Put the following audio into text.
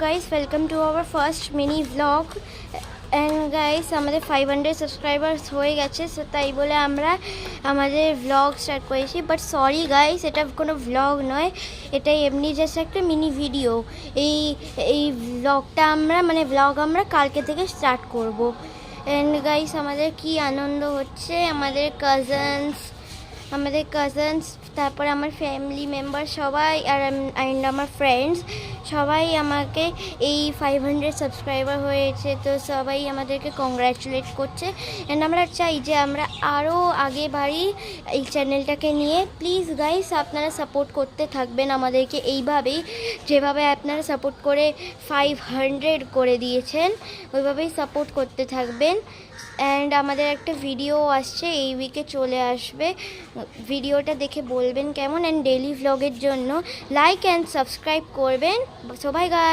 guys, welcome to our first mini vlog. And guys, আমাদের 500 subscribers হয়ে গেছে, so তাই বলে আমরা আমাদের ভ্লগ স্টার্ট করেছি। বাট সরি গাইস, এটা কোনো ভ্লগ নয়, এটা এমনি জাস্ট একটা মিনি ভিডিও। এই ভ্লগটা ভ্লগ আমরা কালকে থেকে স্টার্ট করব। অ্যান্ড গাইস, আমাদের কি আনন্দ হচ্ছে, আমাদের কাজনস, তারপরে আমার ফ্যামিলি মেম্বার সবাই অ্যান্ড আমার ফ্রেন্ডস সবাই আমাকে এই 500 সাবস্ক্রাইবার হয়েছে, তো সবাই আমাদেরকে কংগ্র্যাচুলেট করছে। অ্যান্ড আমরা চাই যে আমরা আরও আগে বাড়ি এই চ্যানেলটাকে নিয়ে। প্লিজ গাইস, আপনারা সাপোর্ট করতে থাকবেন আমাদেরকে এইভাবেই, যেভাবে আপনারা সাপোর্ট করে 500 করে দিয়েছেন, ওইভাবেই সাপোর্ট করতে থাকবেন। অ্যান্ড আমাদের একটা ভিডিও আসছে, এই উইকে চলে আসবে, ভিডিওটা দেখে বলবেন কেমন। অ্যান্ড ডেইলি ভ্লগের জন্য লাইক অ্যান্ড সাবস্ক্রাইব করবেন সবাই গাইস।